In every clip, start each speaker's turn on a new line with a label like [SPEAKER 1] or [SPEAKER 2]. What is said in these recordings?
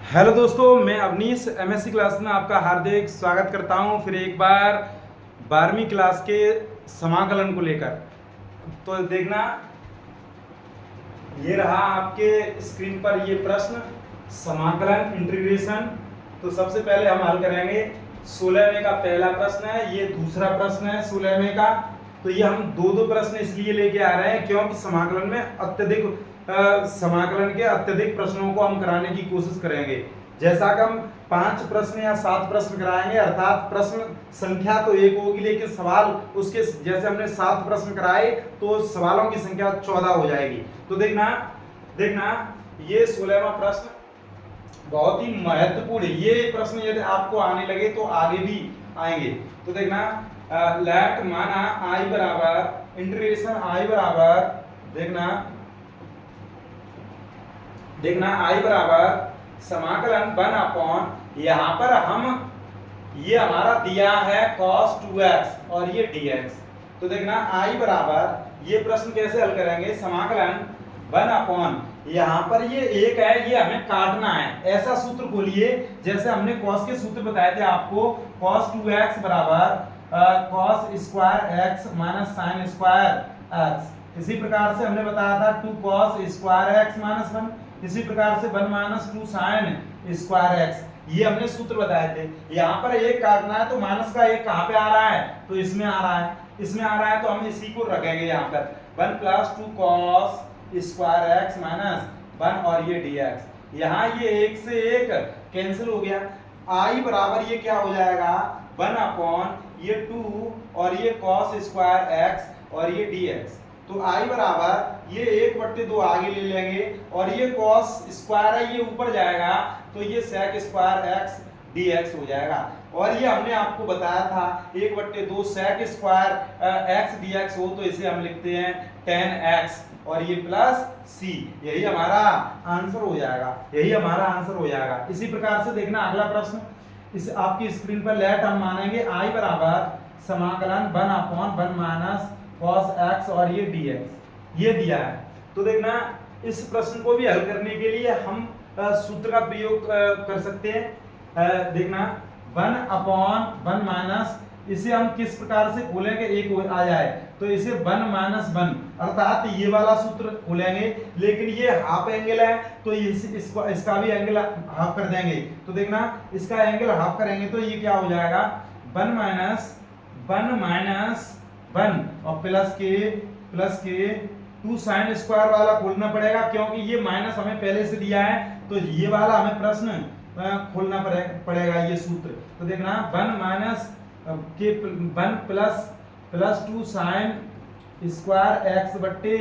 [SPEAKER 1] Hello दोस्तों, मैं Awanish MSc class में आपका हार्दिक स्वागत करता हूं फिर एक बार 12वीं क्लास के समाकलन को लेकर। तो देखना, ये रहा आपके स्क्रीन पर ये प्रश्न समाकलन इंटीग्रेशन। तो सबसे पहले हम हल करेंगे 16वें का पहला प्रश्न है, ये दूसरा प्रश्न है 16वें का। तो ये हम दो प्रश्न इसलिए लेके आ रहे हैं क्योंकि समाकलन के अत्यधिक प्रश्नों को हम कराने की कोशिश करेंगे। जैसा कि हम 5 प्रश्न या 7 प्रश्न कराएंगे, अर्थात प्रश्न संख्या तो एक होगी लेकिन सवाल उसके जैसे हमने 7 प्रश्न कराए तो सवालों की संख्या 14 हो जाएगी। तो देखना देखना ये 16वां प्रश्न बहुत ही महत्वपूर्ण है। ये प्रश्न यदि आपको आने लगे तो आगे भी आएंगे। तो देखना, लेट माना आई बराबर इंटीग्रेशन आई बराबर देखना आई बराबर समाकलन 1 यहाँ पर हम ये हमारा दिया है cos 2x और ये dx। तो देखना आई बराबर ये प्रश्न कैसे हल करेंगे, समाकलन 1 यहाँ पर ये एक है, ये हमें काटना है। ऐसा सूत्र बोलिए जैसे हमने cos के सूत्र बताए थे आपको, cos 2x बराबर cos square x minus sine square x। इसी प्रकार से हमने बताया था 2 cos स्क्वायर x माइनस 1, इसी प्रकार से 1 माइनस 2 साइन स्क्वायर x। ये हमने सूत्र बताए थे। यहाँ पर एक काटना है तो माइनस का एक कहाँ पे आ रहा है, तो इसमें आ रहा है, इसमें आ रहा है तो हम इसी को रखेंगे यहाँ पर 1 plus 2 cos square x minus 1 और ये dx। यहाँ ये एक से एक कैंसिल हो गया। i बराबर ये क्या हो जाएगा 1 ये 2 और ये cos स्क्वायर x और ये dx। तो i बराबर ये 1/2 आगे ले लेंगे और ये cos स्क्वायर है ये ऊपर जाएगा तो ये sec स्क्वायर x dx हो जाएगा। और ये हमने आपको बताया था 1/2 sec स्क्वायर x dx हो तो इसे हम लिखते हैं tan x और ये प्लस c। यही हमारा आंसर हो जाएगा, यही हमारा आंसर हो जाएगा। इसी प्रकार से देखना अगला प्रश्न, इस आपकी स्क्रीन पर लेट हम मानेंगे i बराबर समाकलन 1/1 माइनस cos x और ये dx ये दिया है। तो देखना इस प्रश्न को भी हल करने के लिए हम सूत्र का प्रयोग कर सकते हैं। देखना 1/1 माइनस, इसे हम किस प्रकार से खोलेंगे, एक आ जाए तो इसे 1 माइनस 1 अर्थात ये वाला सूत्र खोलेंगे, लेकिन ये हाफ एंगल है तो इसका भी एंगल हाफ कर देंगे। तो देखना इसका एंगल हाफ करेंगे तो ये क्या हो जाएगा 1 माइनस 1 और प्लस के 2 साइन स्क्वायर वाला खोलना पड़ेगा क्योंकि ये माइनस हमें पहले से दिया है तो ये वाला हमें प्रश्न खोलना पड़ेगा ये सूत्र। तो देखना 1 माइनस के 1 प्लस 2 साइन स्क्वायर x बट्टे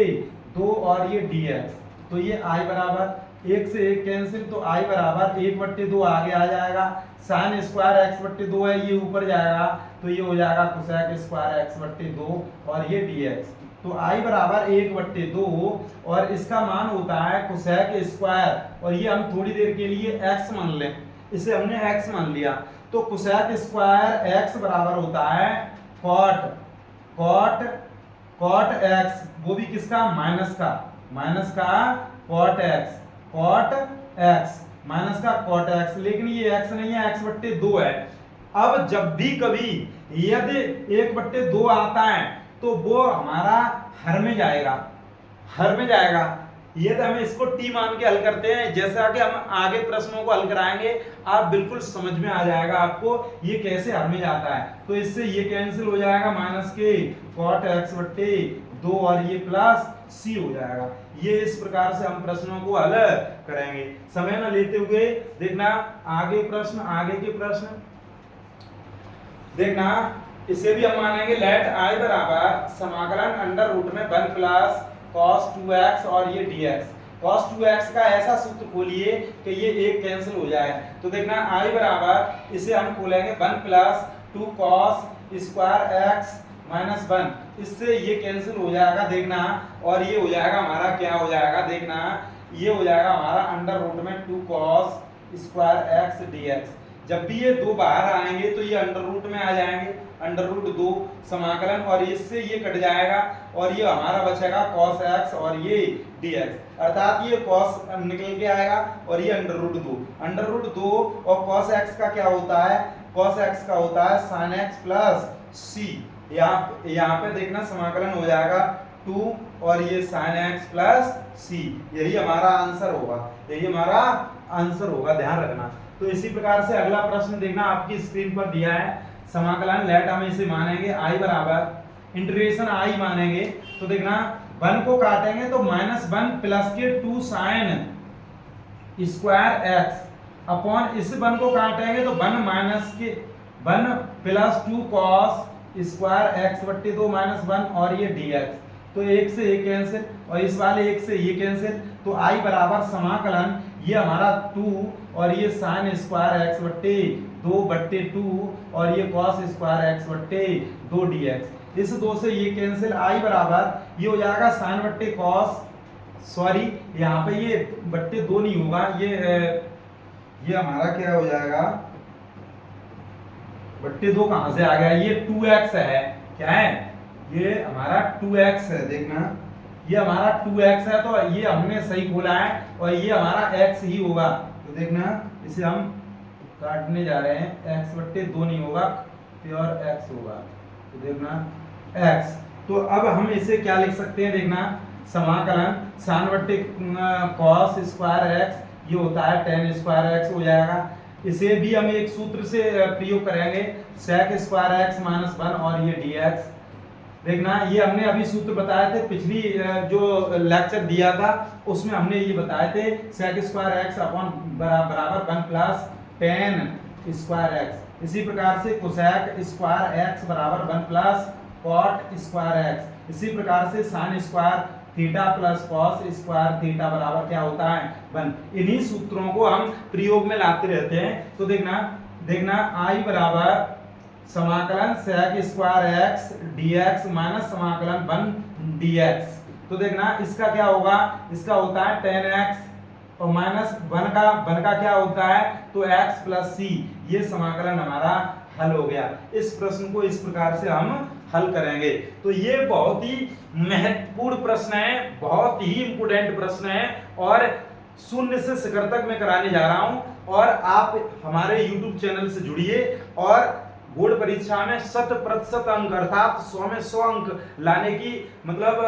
[SPEAKER 1] 2 और ये dx। तो ये i बराबर एक से एक कैंसिल तो i बराबर 1/2 आगे आ जाएगा, साइन स्क्वायर x बट्टे 2 है ये ऊपर जाएगा तो ये हो जाएगा कोसेक स्क्वायर x बट्टे 2 और ये dx। तो i बराबर 1/2 और इसका मान होता है कोसेक स्क्वायर और ये हम थोड़ी देर के लिए x मान लें, इसे हमने x मान लिया। तो कोसेक स्क्वायर x बराबर होता है कॉट x, वो भी किसका माइनस का कॉट x माइनस का कॉट x, लेकिन ये x नहीं है x/2 है। अब जब भी कभी यदि 1/2 आता है तो वो हमारा हर में जाएगा। ये तो हम इसको t मान के हल करते हैं, जैसा कि हम आगे प्रश्नों को हल कराएंगे आप बिल्कुल समझ में आ जाएगा आपको ये कैसे हर में जाता है। तो इससे ये कैंसिल हो जाएगा माइनस के cot x/2 और ये प्लस c हो जाएगा। ये इस प्रकार से हम प्रश्नों को हल करेंगे समय न लेते हुए। देखना आगे के प्रश्न देखना, इसे भी हम मानेंगे लेट i बराबर समाकलन अंडर रूट में 1 प्लस cos 2x और ये dx। cos 2x का ऐसा सूत्र खोलिए कि ये एक कैंसिल हो जाए। तो देखना i बराबर इसे हम खोलेंगे 1 plus 2 cos square x minus 1, इससे ये कैंसिल हो जाएगा। देखना और ये हो जाएगा हमारा क्या हो जाएगा, देखना ये हो जाएगा हमारा अंडर रूट में 2 cos स्क्वायर x dx। जब भी ये दो बाहर आएंगे तो ये अंडर रूट में आ जाएंगे, अंडर रूट 2 समाकलन, और इससे ये कट जाएगा और ये हमारा बचेगा cos x और ये dx, अर्थात ये cos निकल के आएगा और ये अंडर रूट 2, अंडर रूट 2 और cos x का क्या होता है, cos x का होता है sin x प्लस c। यहाँ पे देखना समाकलन हो जाएगा 2 और ये sin x प्लस c, यही हमारा आंसर होगा, यही हमारा आंसर होगा, ध्यान रखना। तो इसी प्रकार से अगला प्रश्न देखना आपकी स्क्रीन पर दिया है, समाकलन लेट हम इसे मानेंगे i बराबर इंटीग्रेशन i मानेंगे, तो देखना 1 को काटेंगे तो -1 प्लस के 2 sin स्क्वायर x अपॉन इस 1 को काटेंगे तो 1 माइनस के 1 प्लस 2 cos स्क्वायर x बट्टे 2 -1 और ये dx, तो एक से एक कैंसिल और इस वाले एक से ये कैंसिल, तो i बराबर समाकलन ये हमारा 2 और ये sin स्क्वायर x बट्टे 2 और ये cos स्क्वायर x बट्टे 2 dx, इस 2 से ये कैंसिल, i बराबर ये हो जाएगा sin बट्टे cos, सॉरी यहाँ पे ये बट्टे 2 नहीं होगा, ये हमारा क्या हो जाएगा, बट्टे 2 कहां से आ गया, ये 2x है, क्या है, ये हमारा 2x है, देखना ये हमारा 2x है, तो ये हमने सही बोला है और ये हमारा x ही होगा, तो देखना इसे हम काटने जा रहे हैं, x बट्टे 2 नहीं होगा, प्योर x होगा, तो देखना x, तो अब हम इसे क्या लिख सकते हैं, देखना समाकलन sin बट्टे cos स्क्वायर x ये होता है tan स्क्वायर x हो जाएगा, इसे भी हम एक सूत्र से प्रयोग करेंगे sec स्क्वायर x माइनस 1 और ये dx, देखना ये हमने अभी सूत्र बताए थे, पिछली जो लेक्चर दिया था उसमें हमने ये बताए थे sec स्क्वायर x अपॉन बराबर 1 प्लस tan स्क्वायर x, इसी प्रकार से cosec स्क्वायर x बराबर 1 प्लस cot स्क्वायर x, इसी प्रकार से sin square theta plus cos square theta बराबर क्या होता है 1, इन्हीं सूत्रों को हम प्रयोग में लाते रहते हैं, तो देखना i बराबर समाकलन sec square x dx minus समाकलन 1 dx, तो देखना इसका क्या होगा, इसका होता है tan x और माइनस 1 का क्या होता है, तो x प्लस c, ये समाकलन हमारा हल हो गया। इस प्रश्न को इस प्रकार से हम हल करेंगे, तो ये बहुत ही महत्वपूर्ण प्रश्न है, बहुत ही इंपोर्टेंट प्रश्न है और शून्य से शिखर तक मैं कराने जा रहा हूं, और आप हमारे YouTube चैनल से जुड़िए और बोर्ड परीक्षा में 100% अंक अर्थात 100 में 100 अंक लाने की मतलब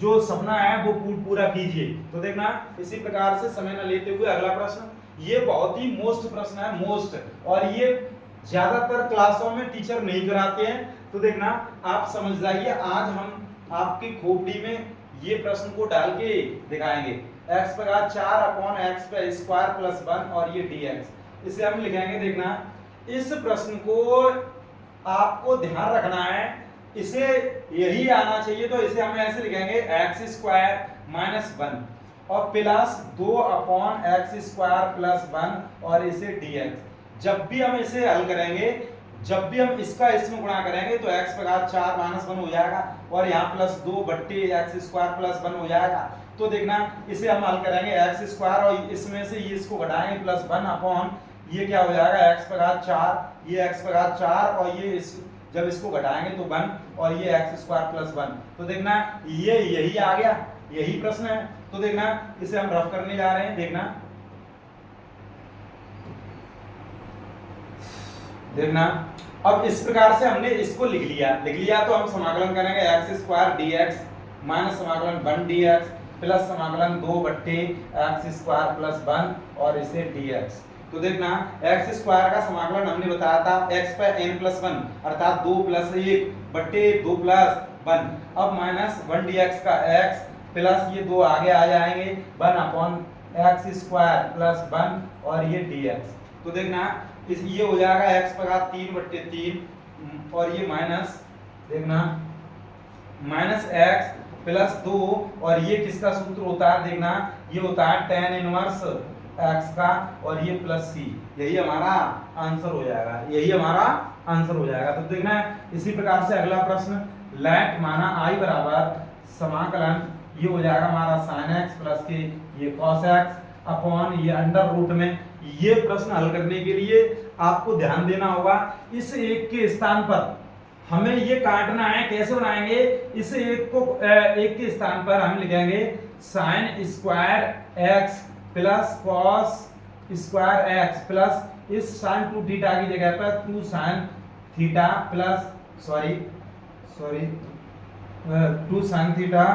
[SPEAKER 1] जो सपना है वो पूरा कीजिए। तो देखना इसी प्रकार से समय न लेते हुए अगला प्रश्न, ये बहुत ही मोस्ट प्रश्न है, मोस्ट, और ये ज्यादातर क्लासों में टीचर नहीं कराते हैं, तो देखना आप समझ जाइए, आज हम आपकी खोपड़ी में ये प्रश्न को डाल के दिखाएंगे, x का 4 अपॉन x पे स्क्वायर प्लस 1 और ये dx, इसे हम लिखेंगे, देखना इस प्रश्न को आपको ध्यान रखना है, इसे यही आना चाहिए, तो इसे हम ऐसे लिखेंगे x स्क्वायर माइनस 1 और plus 2 upon x square plus 1 और इसे dx, जब भी हम इसे हल करेंगे, जब भी हम इसका इसमें गुणा करेंगे तो x का 4 माइनस 1 हो जाएगा और यहाँ प्लस 2 बट्टे x स्क्वायर प्लस 1 हो जाएगा, तो देखना इसे हम हल करेंगे x स्क्वायर और इसमें से ये इसको घटाएंगे प्लस 1 अपॉन ये क्या हो जाएगा x का 4, ये x का 4 और ये जब इसको घटाएंगे तो 1 और ये x स्क्वायर प्लस 1, तो देखना ये यही आ गया, यही प्रश्न है, तो देखना इसे हम रफ करने जा रहे हैं, देखना अब इस प्रकार से हमने इसको लिख लिया तो हम समाकलन करेंगे x स्क्वायर dx माइनस समाकलन 1 dx प्लस समाकलन 2 बट्टे x स्क्वायर प्लस 1 और इसे dx, तो देखना x स्क्वायर का समाकलन हमने बताया था x पे n प्लस 1 अर्थात 2 प्लस 1 बट्टे 2 प्लस 1, अब माइनस 1 dx का x प्लस ये 2 आगे आ जाएंगे 1 अपॉन x स्क्वायर प्लस 1 और ये dx, तो देखना ये हो जाएगा x का 3 बट्टे 3 और ये माइनस, देखना माइनस x प्लस 2 और ये किसका सूत्र होता है, देखना ये होता है tan इनवर्स x का और ये प्लस c, यही हमारा आंसर हो जाएगा, यही हमारा आंसर हो जाएगा। तो देखना इसी प्रकार से अगला प्रश्न, लेट माना i बराबर समाकलन ये हो जाएगा हमारा sin x प्लस के ये cos x अपॉन ये अंडर रूट में, ये प्रश्न हल करने के लिए आपको ध्यान देना होगा, इस एक के स्थान पर हमें ये काटना है। कैसे बनाएंगे, इस एक को एक के स्थान पर हम लिखेंगे sine square x plus cos square x plus इस साइन 2 थीटा की जगह पर 2 sine theta plus sorry 2 sine theta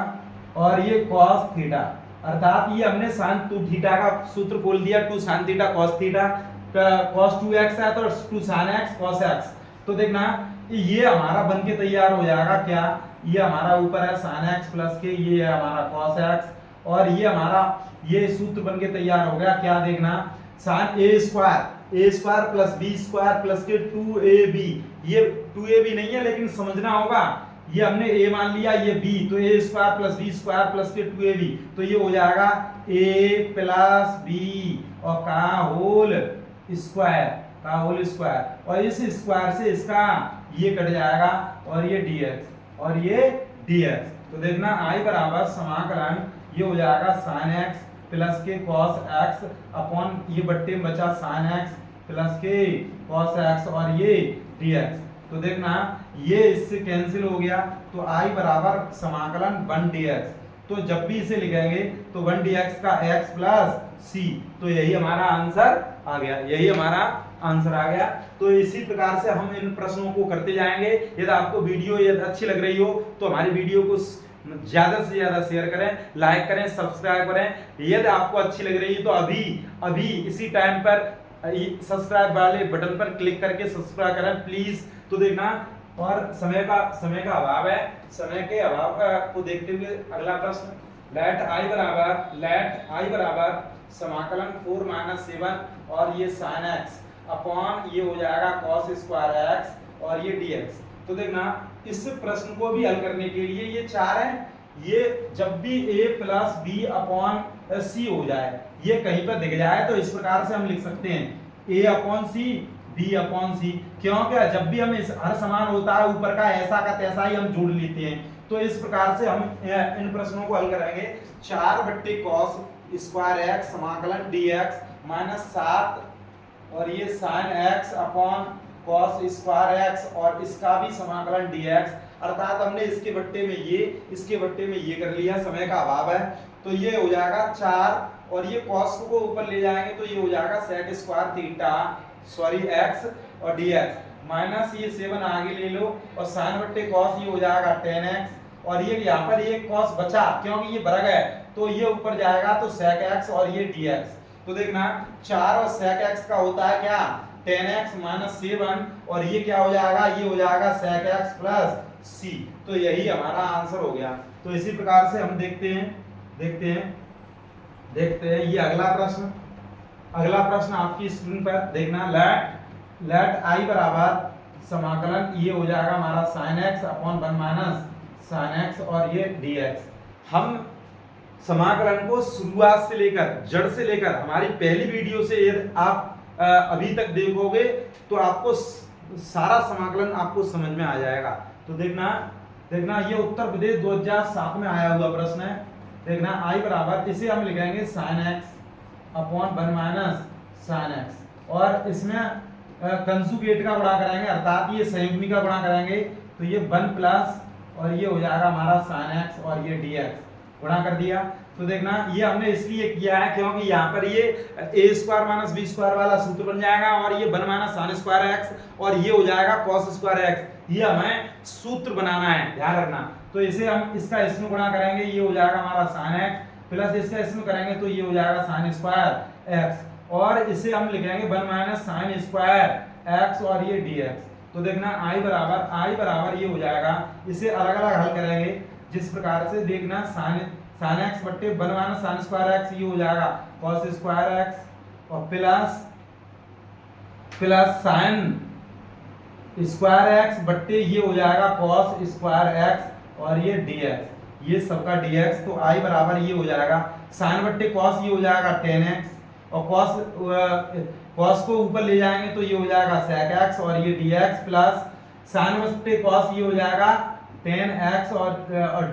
[SPEAKER 1] और ये कॉस थीटा, अर्थात ये हमने साइन 2 थीटा का सूत्र बोल दिया, 2 sine theta cos theta, cos 2x है तो 2 साइन x कॉस x। तो देखना ये हमारा बन के तैयार हो जाएगा क्या, ये हमारा ऊपर है साइन x प्लस के, ये है हमारा कॉस x और ये हमारा ये सूत्र बन के तैयार हो गया क्या, देखना sign a square plus b square plus के 2ab, ये 2ab नहीं है लेकिन समझना होगा, ये हमने a मान लिया, ये b, तो a square plus b square plus के 2ab, तो ये हो जाएगा a प्लस b और का होल स्क्वायर और इस स्क्वायर से इसका ये कट जाएगा और ये dx और ये dx। तो देखना i बराबर समाकलन ये हो जाएगा sin x प्लस के cos x अपॉन ये बट्टे में बचा sin x प्लस के cos x और ये dx। तो देखना ये इससे कैंसिल हो गया, तो i बराबर समाकलन 1 dx। तो जब भी इसे लिखेंगे तो 1 dx का x प्लस c, तो यही हमारा आंसर आ गया, यही हमारा आंसर आ गया। तो इसी प्रकार से हम इन प्रश्नों को करते जाएंगे। यदि आपको वीडियो यदि अच्छी लग रही हो तो हमारी वीडियो को ज्यादा से ज्यादा शेयर करें, लाइक करें, सब्सक्राइब करें। यदि आपको अच्छी लग रही है तो अभी इसी टाइम पर सब्सक्राइब वाले बटन पर क्लिक करके सब्सक्राइब करें प्लीज। तो देखना और समय का अभाव है, समय के अभाव को देखते हुए अगला प्रश्न लेट आई बराबर समाकलन 4 - 7 और ये sin x अपॉन ये हो जाएगा cos स्क्वायर x और ये dx। तो देखना इस प्रश्न को भी हल करने के लिए ये 4 है, ये जब भी a प्लस बी अपॉन सी हो जाए, ये कहीं पर दिख जाए तो इस प्रकार से हम लिख सकते हैं a upon C b upon C, क्योंकि जब भी हम इस हर समान होता है ऊपर का ऐसा का तैसा ही हम जोड़ लेते हैं। तो इस प्रकार से हम इन प्रश्नों को हल करेंगे। 4 बट्टे cos स्क्वायर x समाकलन dx माइनस 7 और ये sin x upon cos square x और इसका भी समाकलन dx, अर्थात हमने इसके बट्टे में ये इसके बट्टे में ये कर लिया, समय का अभाव है। तो ये हो जाएगा 4 और ये cos को ऊपर ले जाएंगे तो ये हो जाएगा sec स्क्वायर थीटा x और dx माइनस ये 7 आगे ले लो और sin बट्टे cos ये हो जाएगा 10x और ये यहाँ पर ये cos बचा क्योंकि ये वर्ग है तो ये ऊपर जाएगा तो sec x और ये dx। तो देखना 4 और sec x का होता है क्या 10x माइनस 7 और ये क्या हो जाएगा, ये हो जाएगा sec x प्लस c। तो यही हमारा आंसर हो गया। तो इसी प्रकार से हम देखते हैं ये अगला प्रश्न आपकी स्क्रीन पर देखना। लेट आई बराबर समाकलन ये हो जाएगा हमारा sin x upon 1 minus sin x और ये dx। हम समाकलन को शुरुआत से लेकर जड़ से लेकर हमारी पहली वीडियो से यदि आप अभी तक देखोगे तो आपको सारा समाकलन आपको समझ में आ जाएगा। तो देखना ये उत्तर प्रदेश 2007 में आया हुआ प्रश्न है। देखना आई बराबर इसे हम लिखेंगे sin x upon 1 minus sin x और इसमें कंजुगेट का गुणा करेंगे, अर्थात ये संयुग्मी का गुणा करेंगे तो ये 1 प्लस और ये हो जाएगा हमारा sin x और ये dx गुणा कर दिया। तो देखना ये हमने इसलिए किया है क्योंकि यहाँ पर ये a square minus b square वाला सूत्र बन जाएगा और ये 1 माइनस sin स्क्वायर x और ये हो जाएगा cos स्क्वायर x। ये हमें सूत्र बनाना है, ध्यान रखना। तो इसे हम इसका इसमें गुणा करेंगे, ये हो जाएगा हमारा sin x प्लस इसका इसमें करेंगे तो ये हो जाएगा sin स्क्वायर x और इसे हम लिखेंगे 1 माइनस sin स्क्वायर x और ये dx। तो देखना आई बराबर ये हो जाएगा, इसे अलग अलग हल करेंगे जिस प्रकार से देखना sin x बट्टे 1 माइनस sin स्क्वायर x ये हो जाएगा cos स्क्वायर x और प्लस sin स्क्वायर x बट्टे ये हो जाएगा cos स्क्वायर x और ये dx, ये सबका dx। तो आई बराबर ये हो जाएगा sin बट्टे cos ये हो जाएगा 10x और cos को ऊपर ले जाएंगे तो ये हो जाएगा sec x और ये dx प्लस sin बट्टे cos ये हो जाएगा 10x और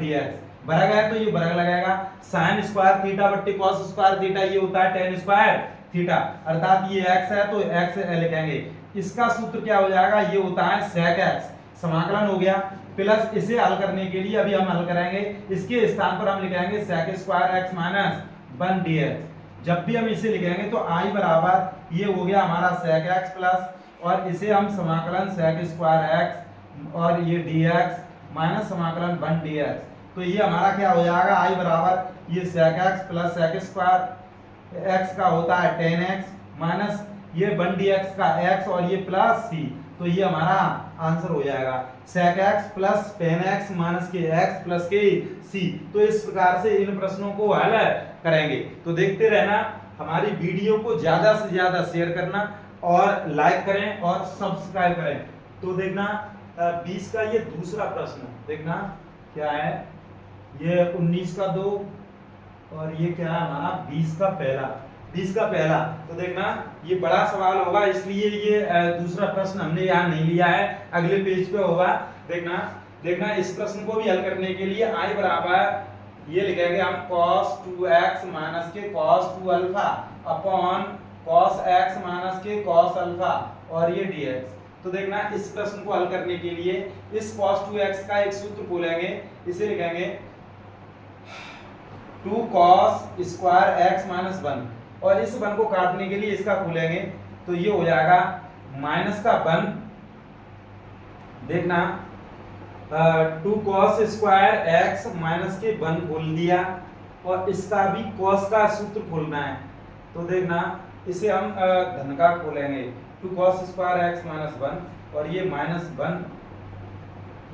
[SPEAKER 1] dx, वर्ग है तो ये वर्ग लगेगा। sin स्क्वायर थीटा बट्टे cos स्क्वायर थीटा ये होता है tan स्क्वायर थीटा, अर्थात ये x है तो x लिखेंगे। इसका सूत्र क्या हो जाएगा, ये होता है sec x, समाकलन हो गया। प्लस इसे हल करने के लिए अभी हम हल करेंगे, इसके स्थान पर हम लिखेंगे sec square x minus 1 dx। जब भी हम इसे लिखेंगे तो i बराबर ये हो गया हमारा sec x प्लस, और इसे हम समाकलन sec स्क्वायर x और ये dx माइनस समाकलन 1 dx। तो ये हमारा क्या हो जाएगा, i बराबर ये sec x plus sec square x का होता है tan x माइनस ये 1 dx का x और ये प्लस c। तो ये हमारा आंसर हो जाएगा sec x plus tan x minus के x प्लस के c। तो इस प्रकार से इन प्रश्नों को हल करेंगे। तो देखते रहना, हमारी वीडियो को ज्यादा से ज्यादा शेयर करना और लाइक करें और सब्सक्राइब करें। तो देखना 20 का ये दूसरा प्रश्न देखना क्या है, ये 19 का 2 और ये क्या है हमारा 20 का पहला। तो देखना ये बड़ा सवाल होगा, इसलिए ये दूसरा प्रश्न हमने यहाँ नहीं लिया है, अगले पेज पे होगा। देखना इस प्रश्न को भी हल करने के लिए i बराबर ये लिखेंगे हम cos 2x माइनस के cos 2 alpha upon cos x minus के cos अल्फा और ये dx। तो देखना इस प्रश्न को हल करने के लिए इस cos 2x का एक सूत्र बोलेंगे, इसे लिखेंगे 2 cos स्क्वायर x माइनस 1, और इस 1 को काटने के लिए इसका खोलेंगे तो ये हो जाएगा माइनस का 1। देखना 2 cos स्क्वायर x माइनस के 1 खोल दिया, और इसका भी cos का सूत्र खोलना है। तो देखना इसे हम धन का खोलेंगे 2 cos स्क्वायर x माइनस 1 और ये माइनस 1,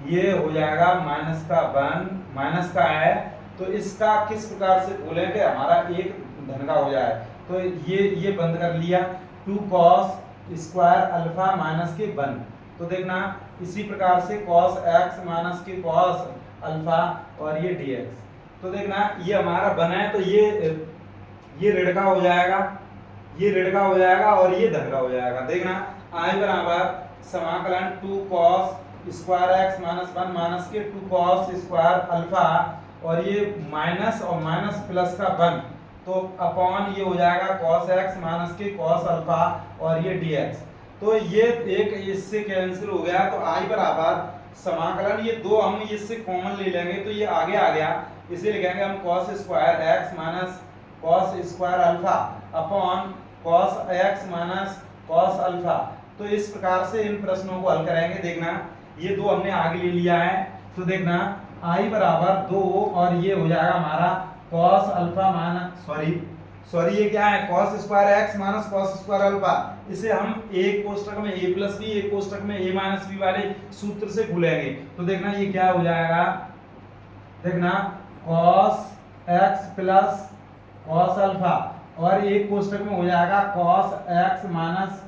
[SPEAKER 1] ये हो जाएगा माइनस का 1 माइनस का है। तो इसका किस प्रकार से खोलेंगे, हमारा एक धन का हो जाए। तो ये बंद कर लिया 2 cos स्क्वायर अल्फा माइनस के 1। तो देखना इसी प्रकार से cos x माइनस के cos अल्फा और ये dx। तो देखना ये हमारा बना है, तो ये ऋण का हो जाएगा, ये ऋण का हो जाएगा और ये धन का हो जाएगा। देखना i बराबर समाकलन 2 cos square x minus 1 minus के 2 cos स्क्वायर अल्फा और ये माइनस और माइनस प्लस का 1, तो अपॉन ये हो जाएगा cos x माइनस के cos अल्फा और ये dx। तो ये एक इससे कैंसिल हो गया, तो i बराबर समाकलन ये दो हम इससे कॉमन ले लेंगे तो ये आगे आ गया, इसे लिखेंगे हम cos square x minus cos square alpha upon cos x minus cos alpha. तो इस प्रकार से इन प्रश्नों को हल करेंगे। देखना ये दो हमने आगे ले लिया है, तो देखना i बराबर 2 और ये हो जाएगा हमारा cos अल्फा माइनस सॉरी ये क्या है cos square x minus cos square alpha. इसे हम एक कोष्ठक में a प्लस b एक कोष्ठक में a माइनस b वाले सूत्र से खुलेंगे। तो देखना ये क्या हो जाएगा, देखना cos x plus cos alpha और एक कोष्ठक में हो जाएगा cos x minus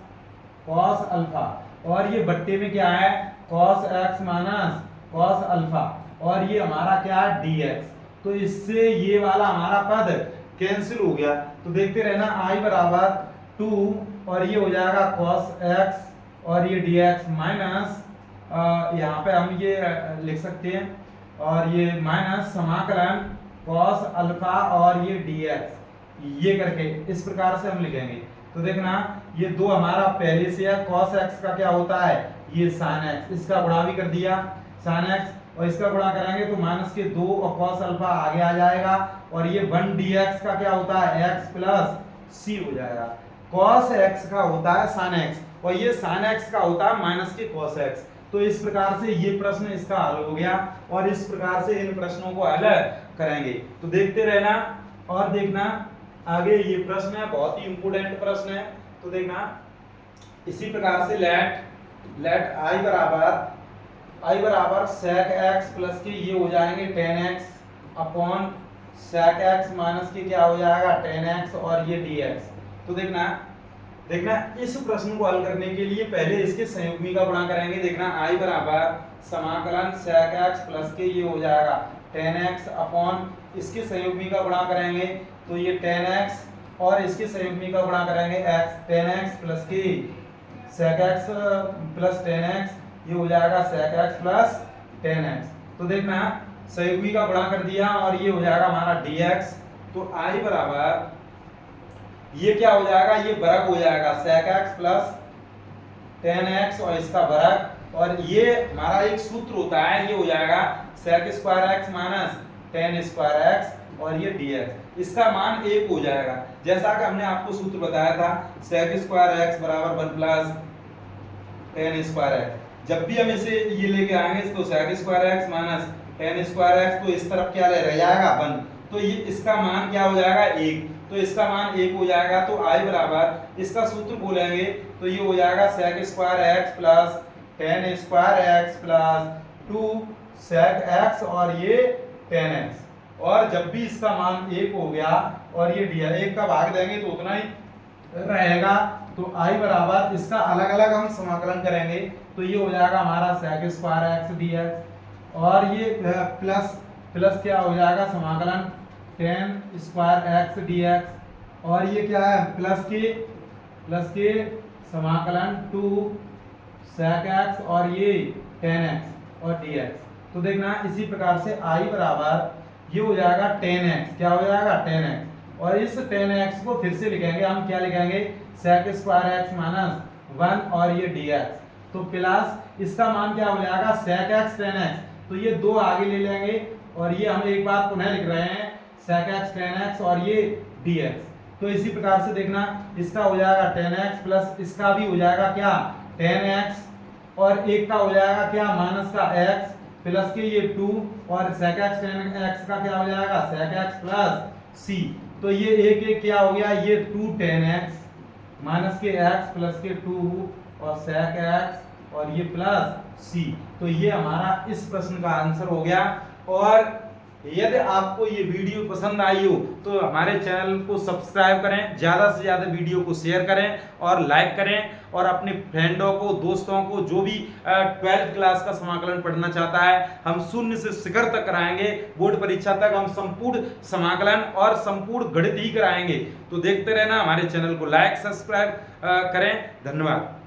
[SPEAKER 1] cos alpha, और ये बट्टे में क्या है cos x minus cos alpha और ये हमारा क्या है dx। तो इससे ये वाला हमारा पद कैंसिल हो गया। तो देखते रहना i बराबर 2 और ये हो जाएगा cos x और ये dx माइनस यहाँ पे हम ये लिख सकते हैं और ये माइनस समाकलन cos अल्फा और ये dx, ये करके इस प्रकार से हम लिखेंगे। तो देखना ये दो हमारा पहले से है, cos x का क्या होता है ये sin x, इसका गुणा भी कर दिया sin x और इसका गुणा करेंगे तो माइनस के 2 और cos अल्फा आगे आ जाएगा और ये 1 dx का क्या होता है x प्लस c हो जाएगा। cos x का होता है sin x और ये sin x का होता है माइनस के cos x। तो इस प्रकार से ये प्रश्न इसका हल हो गया और इस प्रकार से इन प्रश्नों को हल करेंगे। तो देखते रहना और देखना आगे ये प्रश्न है, बहुत ही इंपोर्टेंट प्रश्न है। तो देखना इसी प्रकार से लेट i बराबर sec x प्लस के ये हो जाएंगे tan x upon sec x minus के क्या हो जाएगा tan x और ये dx। तो देखना इस प्रश्न को हल करने के लिए पहले इसके संयुग्मी का गुणा करेंगे। देखना i बराबर समाकलन sec x प्लस के ये हो जाएगा tan x अपॉन इसके संयुग्मी का गुणा करेंगे तो ये tan x और इसके संयुग्मी का गुणा करेंगे x tan x प्लस की sec x plus tan x, ये हो जाएगा sec x plus tan x। तो देखना संयुग्मी का गुणा कर दिया और ये हो जाएगा हमारा dx। तो i बराबर ये क्या हो जाएगा, ये वर्ग हो जाएगा sec x plus tan x और इसका वर्ग, और ये हमारा एक सूत्र होता है, ये हो जाएगा sec square x minus tan square x और ये dx, इसका मान 1 हो जाएगा। जैसा कि हमने आपको सूत्र बताया था sec स्क्वायर x बराबर 1 प्लस tan स्क्वायर x, जब भी हम इसे ये लेके आएंगे तो sec square x minus tan square x, तो इस तरफ क्या रह जाएगा 1, तो ये इसका मान क्या हो जाएगा 1, तो इसका मान 1 हो जाएगा। तो i बराबर इसका सूत्र बोलेंगे तो ये हो जाएगा sec square x plus tan square x plus 2 sec x और ये tan x, और जब भी इसका मान 1 हो गया और ये दिया 1 का भाग देंगे तो उतना ही रहेगा। तो i बराबर इसका अलग अलग हम समाकलन करेंगे तो ये हो जाएगा हमारा sec स्क्वायर x dx, और ये प्लस प्लस क्या हो जाएगा समाकलन tan स्क्वायर x dx, और ये क्या है प्लस के समाकलन 2 sec x और ये tan x और dx। तो देखना इसी प्रकार से i बराबर ये हो जाएगा tan x, क्या हो जाएगा tan x, और इस tan x को फिर से लिखेंगे हम, क्या लिखेंगे sec स्क्वायर x माइनस 1 और ये dx, तो प्लस इसका मान क्या हो जाएगा sec x tan x, तो ये दो आगे ले लेंगे और ये हम एक बार पुनः लिख रहे हैं sec x tan x और ये dx। तो इसी प्रकार से देखना इसका हो जाएगा tan x प्लस इसका भी हो जाएगा क्या tan x, और एक का हो जाएगा क्या माइनस का x प्लस के ये 2 और sec x tan x का क्या हो जाएगा sec x प्लस c, तो ये एक एक क्या हो गया ये 2 tan x माइनस के x प्लस के 2 और sec x और ये प्लस c। तो ये हमारा इस प्रश्न का आंसर हो गया। और यदि आपको ये वीडियो पसंद आई हो तो हमारे चैनल को सब्सक्राइब करें, ज़्यादा से ज़्यादा वीडियो को शेयर करें और लाइक करें, और अपने फ्रेंडों को दोस्तों को जो भी 12th क्लास का समाकलन पढ़ना चाहता है हम शून्य से शिखर तक कराएंगे, बोर्ड परीक्षा तक हम संपूर्ण समाकलन और संपूर्ण गणित ही कराएंगे। तो देखते रहना, हमारे चैनल को लाइक सब्सक्राइब करें। धन्यवाद।